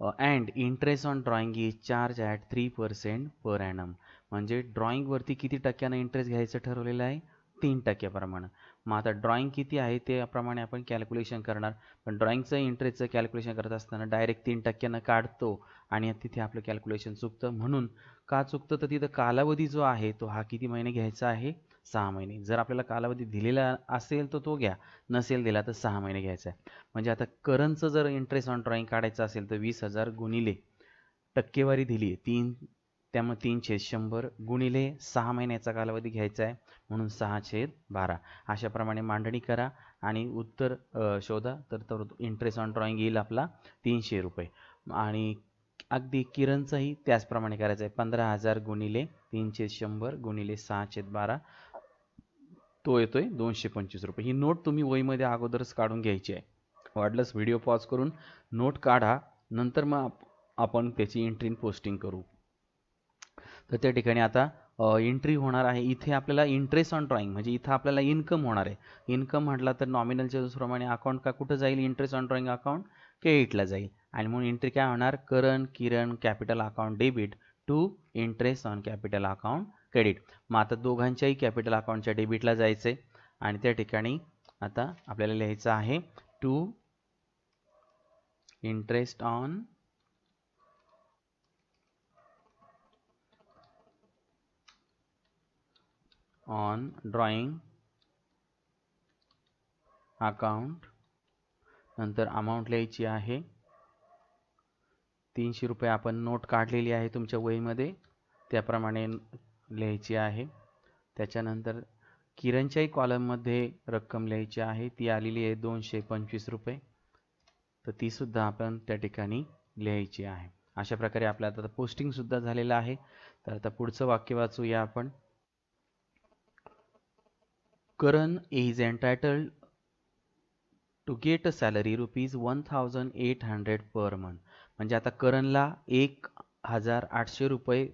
Speaker 1: and interest on drawing is charge at 3% per annum. म्हणजे ड्रॉइंगवरती किती टक्क्यानं इंटरेस्ट घ्यायचं ठरवलेलं आहे? 3% प्रमाणे. मग आता ड्रॉइंग किती आहे त्याप्रमाणे आपण कॅल्क्युलेशन करणार. पण ड्रॉइंगचं इंटरेस्टचं कॅल्क्युलेशन करत असताना डायरेक्ट 3% काढतो आणि तिथे आपलं कॅल्क्युलेशन चुकतं. म्हणून का चुकतं? तर तिथं कालावधी जो आहे तो हा किती महिने घ्यायचा आहे? 6 महिने. जर आपल्याला कालावधी दिलेला असेल तर तो घ्या, नसेल दिला तर 6 महिने घ्यायचा आहे. म्हणजे आता करंटचं जर इंटरेस्ट ऑन ड्रॉइंग काढायचं असेल तर 20,000 गुणिले टक्केवारी दिली आहे 3, त्यामुळे 3/100 गुणिले 6 महिन्याचा कालावधी घ्यायचा आहे, म्हणून 6/12. अशाप्रमाणे मांडणी करा आणि उत्तर शोधा. तर इंटरेस्ट ऑन ड्रॉइंग येईल आपला 300 रुपये. आणि अगदी किरणचाही त्याचप्रमाणे करायचं आहे. 15,000 गुणिले 3/100 गुणिले 6/12, तो येतोय 225 रुपये. ही नोट तुम्ही वहीमध्ये अगोदरच काढून घ्यायची आहे. वाटलंच व्हिडिओ पॉज करून नोट काढा, नंतर मग आपण त्याची एंट्री पोस्टिंग करू. तर त्या ठिकाणी आता एंट्री होणार आहे. इथे आपल्याला इंटरेस्ट ऑन ड्रॉइंग म्हणजे इथं आपल्याला इन्कम होणार आहे. इन्कम म्हटला तर नॉमिनलच्या दुसप्रमाणे अकाउंट का कुठं जाईल? इंटरेस्ट ऑन ड्रॉइंग अकाउंट क्रेडिटला जाईल. आणि म्हणून एंट्री काय होणार? Current Kiran capital account debit to interest on capital account credit. मग आता दोघांच्याही कॅपिटल अकाउंटच्या डेबिटला जायचं आहे आणि त्या ठिकाणी आता आपल्याला लिहायचं आहे to interest on drawing account. नंतर अमाऊंट लिहायची आहे 300 रुपये. आपण नोट काढलेली आहे तुमच्या वहीमध्ये, त्याप्रमाणे लिहायची आहे. त्याच्यानंतर किरणच्याही कॉलममध्ये रक्कम लिहायची आहे, ती आलेली आहे 225 रुपये. तर ती सुद्धा आपण त्या ठिकाणी लिहायची आहे. अशा प्रकारे आपल्या आता पोस्टिंग सुद्धा झालेलं आहे. तर आता पुढचं वाक्य वाचूया आपण. Karan is entitled to get a salary ₹1,800 per month. म्हणजे आता करणला 1,800 रुपये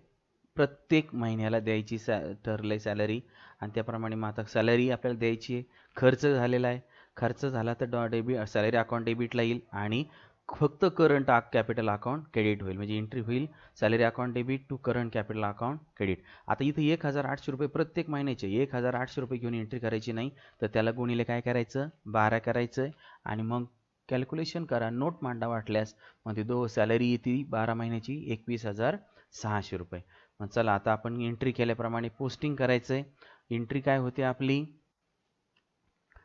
Speaker 1: प्रत्येक महिन्याला द्यायची ठरले सॅलरी, आणि त्याप्रमाणे मग आता सॅलरी आपल्याला द्यायची आहे. खर्च झालेला आहे, खर्च झाला तर सॅलरी अकाउंट डेबिटला येईल आणि फक्त करंट कॅपिटल अकाउंट क्रेडिट होईल. म्हणजे एंट्री होईल salary account debit to current capital account credit. आता इथे 1,800 रुपये प्रत्येक महिन्याचे 1,800 रुपये घेऊन एंट्री करायची नाही, तर त्याला गुणिले काय करायचं? 12 करायचं आणि मग कॅल्क्युलेशन करा, नोट मांडा वाटल्यास. मग ती सॅलरी येते 12 महिन्याची 21,600 रुपये. मग चला आता आपण एंट्री केल्याप्रमाणे पोस्टिंग करायचं आहे. एंट्री काय होते आपली?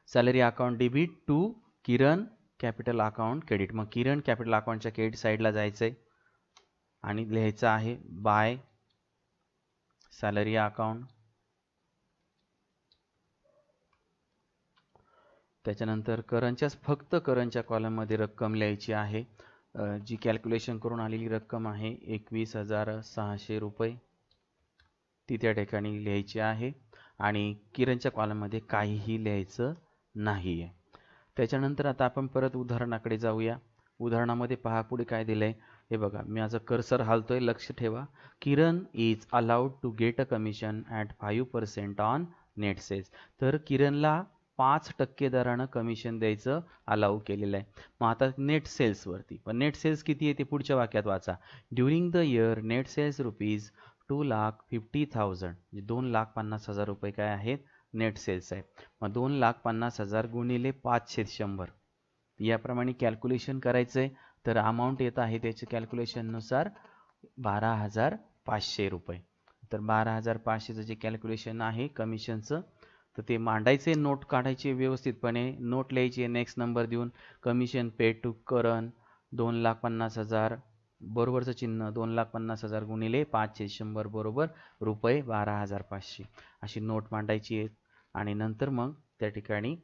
Speaker 1: Salary account debit to Kiran capital account credit. मग किरण कॅपिटल अकाउंटच्या क्रेडिट साईडला जायचं आहे आणि लिहायचं आहे बाय सॅलरी अकाउंट. त्याच्यानंतर फक्त करंटच्या कॉलममध्ये रक्कम लिहायची आहे, जी कॅल्क्युलेशन करून आलेली रक्कम आहे 21,600 रुपये, ती त्या ठिकाणी लिहायची आहे. आणि किरणच्या कॉलममध्ये काहीही लिहायचं नाही आहे. त्याच्यानंतर आता आपण परत उदाहरणाकडे जाऊया. उदाहरणामध्ये पहा पुढे काय दिलंय हे बघा. मी माझं कर्सर हालतोय, लक्ष ठेवा. Kiran is allowed to get a commission at 5% on net sales. तर किरणला 5% दरानं कमिशन द्यायचं अलाउ केलेलं आहे. मग आता नेट सेल्सवरती, पण नेट सेल्स किती आहे ते पुढच्या वाक्यात वाचा. During the year net sales ₹2,50,000, म्हणजे 2,50,000 रुपये काय आहेत? नेट सेल्स आहे. मग 2,50,000 गुणिले 5/100 याप्रमाणे कॅल्क्युलेशन करायचं आहे. तर अमाऊंट येत आहे त्याच्या कॅल्क्युलेशननुसार 12,500 रुपये. तर 12,500चं जे कॅल्क्युलेशन आहे कमिशनचं तर ते मांडायचे, नोट काढायचे व्यवस्थितपणे, नोट लिहायची नेक्स्ट नंबर देऊन, कमिशन पेड टू करण 2,50,000 बरोबरचं चिन्ह 2,50,000 गुणिले 5/100 बरोबर रुपये 12,500 अशी नोट मांडायची आहे. आणि नंतर मग त्या ठिकाणी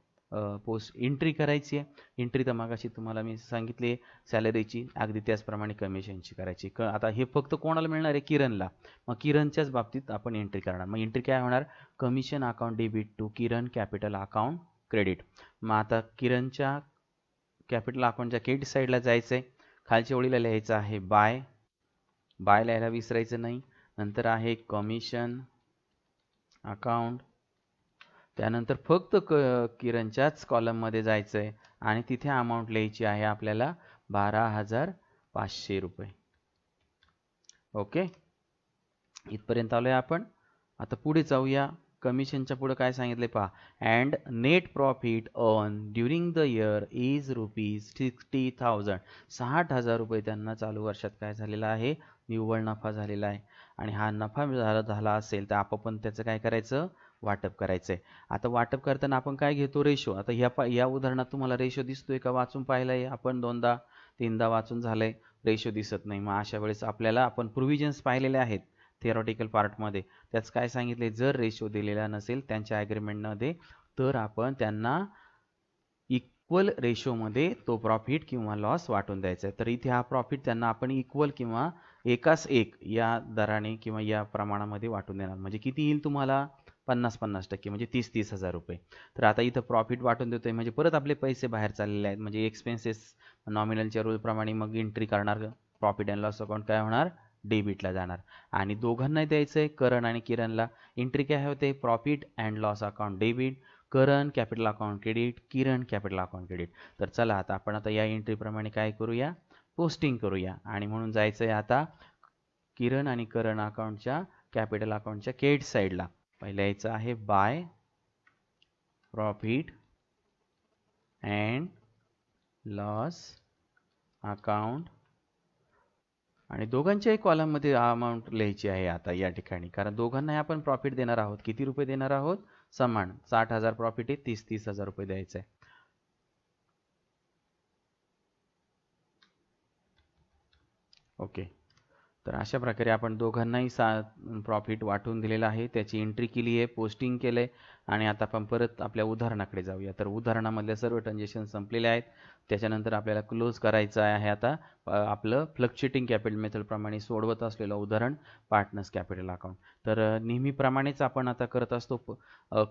Speaker 1: पोस्ट एंट्री करायची आहे. एंट्री तर मगाशी तुम्हाला मी सांगितली सॅलरीची, अगदी त्याचप्रमाणे कमिशनची करायची. आता हे फक्त कोणाला मिळणार आहे? किरणला. मग किरणच्याच बाबतीत आपण एंट्री करणार. मग एंट्री काय होणार? Commission account debit to Kiran capital account credit. मग आता किरणच्या कॅपिटल अकाउंटच्या क्रेडिट साईडला जायचं आहे. खालच्या ओळीला लिहायचं आहे बाय लिहायला विसरायचं नाही. नंतर आहे कमिशन अकाउंट, त्यानंतर फक्त किरणच्याच कॉलममध्ये जायचं आहे आणि तिथे अमाऊंट लिहायची आहे आपल्याला 12,500 रुपये. ओके, इथपर्यंत आलोय आपण. आता पुढे जाऊया. कमिशनच्या पुढे काय सांगितले पहा. And net profit earn during the year is ₹60,000. 60,000 रुपये त्यांना चालू वर्षात काय झालेला आहे? निव्वळ नफा झालेला आहे. आणि हा नफा झाला असेल तर आपण त्याचं काय करायचं? वाटप करायचंय. आता वाटप करताना आपण काय घेतो? रेशो. आता या उदाहरणात तुम्हाला रेशो दिसतोय का? वाचून पाहिलंय आपण, 2दा 3दा वाचून झालंय, रेशो दिसत नाही. मग अशा वेळेस आपल्याला, आपण प्रोव्हिजन्स पाहिलेले आहेत थिअरॉटिकल पार्टमध्ये, त्याच काय सांगितले? जर रेशो दिलेला नसेल त्यांच्या ॲग्रीमेंटमध्ये तर आपण त्यांना इक्वल रेशोमध्ये तो प्रॉफिट किंवा लॉस वाटून द्यायचा आहे. तर इथे हा प्रॉफिट त्यांना आपण इक्वल किंवा एकास एक या दराने किंवा या प्रमाणामध्ये वाटून देणार. म्हणजे किती येईल तुम्हाला? 50-50% म्हणजे 30,000 रुपये. तर आता इथं प्रॉफिट वाटून देतोय म्हणजे परत आपले पैसे बाहेर चाललेले आहेत. म्हणजे एक्सपेन्सेस नॉमिनलच्या रूलप्रमाणे मग एंट्री करणार. प्रॉफिट अँड लॉस अकाउंट काय होणार? डेबिटला जाणार. आणि दोघांना द्यायचं आहे, करण आणि किरणला. एंट्री काय होते? Profit and loss account debit, Karan capital account credit, Kiran capital account credit. तर चला आता आपण या एंट्रीप्रमाणे काय करूया? पोस्टिंग करूया. आणि म्हणून जायचं आहे आता किरण आणि करण अकाउंटच्या कॅपिटल अकाउंटच्या क्रेडिट साईडला. पहिलं यायचं आहे by profit and loss account. आणि दोघांच्याही कॉलममध्ये अमाऊंट लिहायची आहे आता या ठिकाणी, कारण दोघांनाही आपण प्रॉफिट देणार आहोत. किती रुपये देणार आहोत? समान. 60,000 प्रॉफिट आहे, 30,000 रुपये द्यायचं आहे. ओके, तर अशा प्रकारे आपण दोघांनाही प्रॉफिट वाटून दिलेलं आहे. त्याची एंट्री केली आहे, पोस्टिंग केलं आहे. आणि आता आपण परत आपल्या उदाहरणाकडे जाऊया. तर उदाहरणामधल्या सर्व ट्रान्झॅक्शन संपलेले आहेत. त्याच्यानंतर आपल्याला क्लोज करायचं आहे. आता आपलं फ्लक्च्युएटिंग कॅपिटल मेथडप्रमाणे सोडवत असलेलं उदाहरण पार्टनर्स कॅपिटल अकाउंट. तर नेहमीप्रमाणेच आपण आता करत असतो,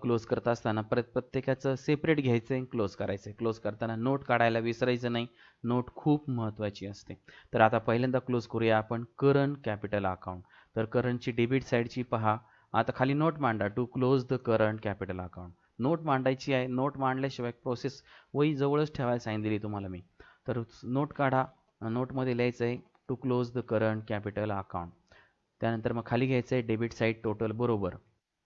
Speaker 1: क्लोज करत असताना प्रत्येकाचं सेपरेट घ्यायचं आहे, क्लोज करायचं आहे. क्लोज करताना नोट काढायला विसरायचं नाही. नोट खूप महत्त्वाची असते. तर आता पहिल्यांदा क्लोज करूया आपण करंट कॅपिटल अकाउंट. तर करंटची डेबिट साईडची पहा. आता खाली नोट मांडा to close the current capital account. Note मांडायची आहे. नोट मांडल्याशिवाय प्रोसेस वही जवळच ठेवायला सांगितली तुम्हाला मी. तर नोट काढा. नोटमध्ये लिहायचं आहे to close the current capital account. त्यानंतर मग खाली घ्यायचं आहे डेबिट साईड टोटल बरोबर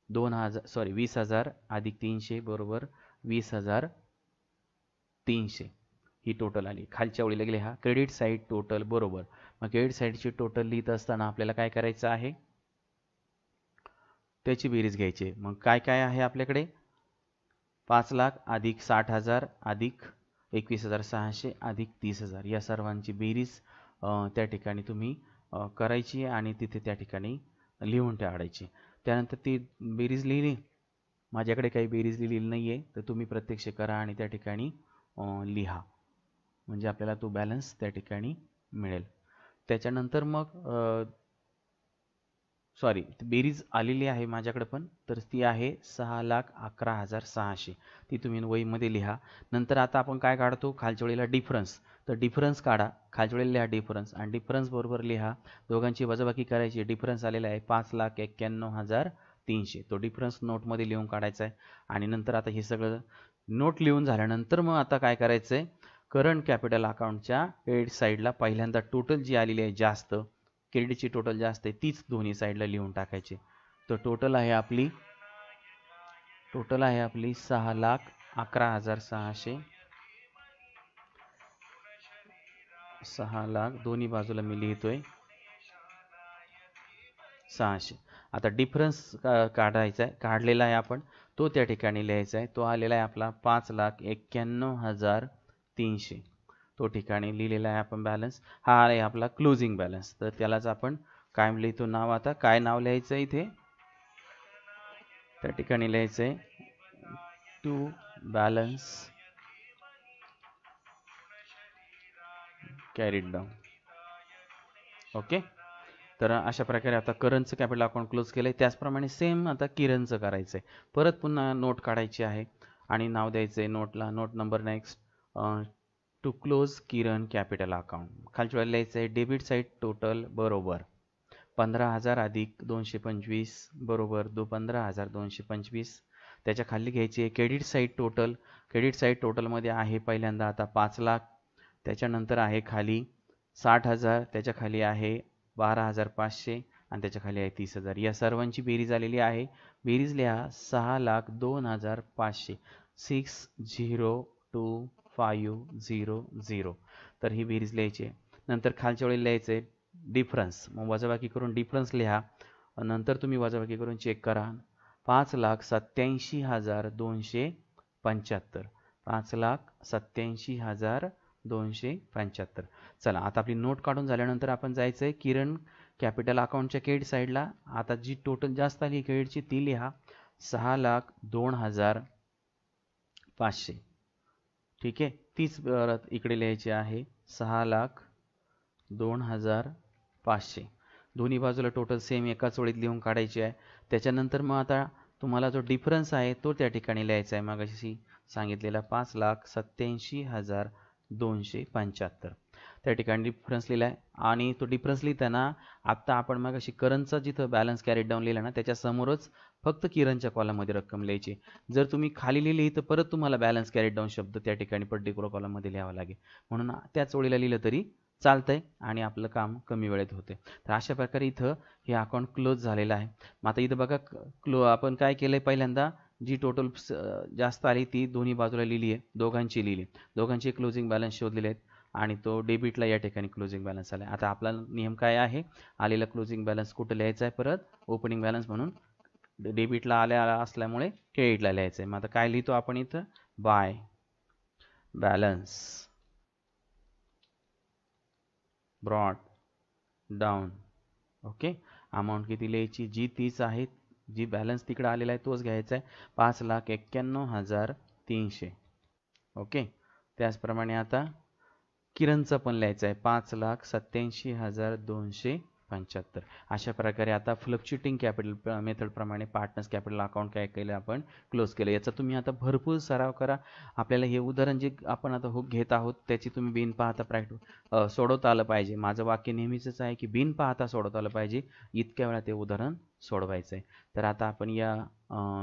Speaker 1: 20,000 अधिक 300 बरोबर 20,300 ही टोटल आली. खालच्या ओळीला लिहा क्रेडिट साईड टोटल बरोबर. मग क्रेडिट साईडची टोटल लिहित असताना आपल्याला काय करायचं आहे? त्याची बेरीज घ्यायची. मग काय काय आहे आपल्याकडे? 5 लाख अधिक 60,000 अधिक 21,600 अधिक 30,000 या सर्वांची बेरीज त्या ठिकाणी तुम्ही करायची आणि तिथे त्या ठिकाणी लिहून ठेवायची. त्यानंतर ती बेरीज लिहिली. माझ्याकडे काही बेरीज लिहिलेली नाही आहे, तर तुम्ही प्रत्यक्ष करा आणि त्या ठिकाणी लिहा, म्हणजे आपल्याला तो बॅलन्स त्या ठिकाणी मिळेल. त्याच्यानंतर मग बेरीज आलेली आहे माझ्याकडे पण, तर ती आहे 6,11,600. ती तुम्ही वहीमध्ये लिहा. नंतर आता आपण काय काढतो? खालच्या वेळेला डिफरन्स. तर डिफरन्स काढा. खालच्या वेळेला लिहा डिफरन्स आणि डिफरन्स बरोबर लिहा. दोघांची वजाबाकी करायची. डिफरन्स आलेला आहे 5,91,300. तो डिफरन्स नोटमध्ये लिहून काढायचा आहे. आणि नंतर आता हे सगळं नोट लिहून झाल्यानंतर मग आता काय करायचं आहे? करंट कॅपिटल अकाउंटच्या क्रेडिट साईडला पहिल्यांदा टोटल जी आलेली आहे जास्त, क्रेडिटची टोटल जास्त आहे, तीच दोन्ही साईडला लिहून टाकायची. तर टोटल आहे आपली 6,11,600. 6 लाख दोन्ही बाजूला मी लिहितोय 600. आता डिफरन्स काढायचा आहे, काढलेला आहे आपण, तो त्या ठिकाणी लिहायचा आहे. तो आलेला आहे आपला 5,91,300. तो ठिकाणी लिहिलेला आहे आपण बॅलन्स. हा आहे आपला क्लोजिंग बॅलन्स. तर त्यालाच आपण काय लिहितो नाव. आता काय नाव लिहायचं इथे त्या ठिकाणी लिहायचं आहे to balance carried down. Okay. तर अशा प्रकारे आता करंटचं कॅपिटल अकाउंट क्लोज केलं आहे. त्याचप्रमाणे सेम आता किरणचं करायचं आहे. परत पुन्हा नोट काढायची आहे आणि नाव द्यायचं आहे नोटला. Note number next to close Kiran capital account. खालच्या वेळेला लिहायचं आहे डेबिट साईड टोटल बरोबर 15,000 अधिक 225 बरोबर 15,225. त्याच्या खाली घ्यायची आहे credit side total. Credit side टोटलमध्ये आहे पहिल्यांदा आता 5 लाख, त्याच्यानंतर आहे खाली 60,000, त्याच्या खाली आहे 12,500 आणि त्याच्या खाली आहे 30,000. या सर्वांची बेरीज आलेली आहे. बेरीज लिहा 6,02,500 602,500. तर ही बेरीज लिहायची आहे. नंतर खालच्या वेळी लिहायचं आहे डिफरन्स. मग वजाबाकी करून डिफरन्स लिहा. नंतर तुम्ही वजाबाकी करून चेक करा. 5,87,275. 5,87,275. चला आता आपली नोट काढून झाल्यानंतर आपण जायचं आहे किरण कॅपिटल अकाउंटच्या क्रेडिट साईडला. आता जी टोटल जास्त आली क्रेडिटची ती लिहा 6,02,500. ठीक आहे. तीच इकडे लिहायची आहे 6,02,500. दोन्ही बाजूला टोटल सेम एकाच ओळीत लिहून काढायची आहे. त्याच्यानंतर मग आता तुम्हाला जो डिफरन्स आहे तो त्या ठिकाणी लिहायचा आहे. मागाशी सांगितलेला 5,87,275. त्या ठिकाणी डिफरन्स लिहिला आहे. आणि तो डिफरन्स लिहिताना आत्ता आपण मगाशी करंटचा जिथं बॅलन्स कॅरीड डाऊन लिहिला ना त्याच्यासमोरच फक्त किरणच्या कॉलममध्ये रक्कम लिहायची. जर तुम्ही खाली लिहिली तर परत तुम्हाला बॅलन्स कॅरीड डाऊन शब्द त्या ठिकाणी पर्टिक्युलर कॉलममध्ये लिहावा लागेल. म्हणून त्याच ओळीला लिहिलं तरी चालतंय आणि आपलं काम कमी वेळेत होते. तर अशा प्रकारे इथं हे अकाउंट क्लोज झालेलं आहे. मग आता इथं बघा आपण काय केलंय पहिल्यांदा जी टोटल जास्त आली ती दोन्ही बाजूला लिहिली आहे, दोघांची लिहिली. दोघांचे क्लोजिंग बॅलन्स शोधलेले आहेत आणि तो डेबिटला या ठिकाणी क्लोजिंग बॅलन्स आला. आता आपला नियम काय आहे, आलेला क्लोजिंग बॅलन्स कुठं लिहायचा आहे, परत ओपनिंग बॅलन्स म्हणून डेबिटला आला असल्यामुळे क्रेडिटला लिहायचं आहे. मग आता काय लिहितो आपण इथं, by balance brought down. Okay. Amount किती लिहायची, जी तीच आहे, जी बॅलन्स तिकडे आलेला आहे तोच घ्यायचा आहे 5,91,300. ओके. त्याचप्रमाणे आता किरणचं पण लिहायचं आहे 5,87,275. अशा प्रकारे आता फ्लक्च्युएटिंग कॅपिटल मेथडप्रमाणे पार्टनर्स कॅपिटल अकाउंट काय केलं आपण, क्लोज केलं. याचा तुम्ही आता भरपूर सराव करा. आपल्याला हे उदाहरण जे आपण आता हुक घेत आहोत त्याची तुम्ही बिन पाहता सोडवता आलं पाहिजे. माझं वाक्य नेहमीच आहे की बिन पाहता सोडवता आलं पाहिजे. इतक्या वेळा ते उदाहरण सोडवायचं आहे. तर आता आपण या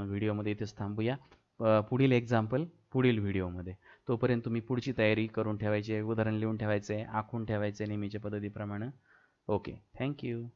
Speaker 1: व्हिडिओमध्ये इथेच थांबूया. पुढील एक्झाम्पल पुढील व्हिडिओमध्ये. तोपर्यंत तुम्ही पुढची तयारी करून ठेवायची आहे, उदाहरण लिहून ठेवायचं आहे, आखून ठेवायचं आहे नेहमीच्या पद्धतीप्रमाणे. ओके. थँक्यू.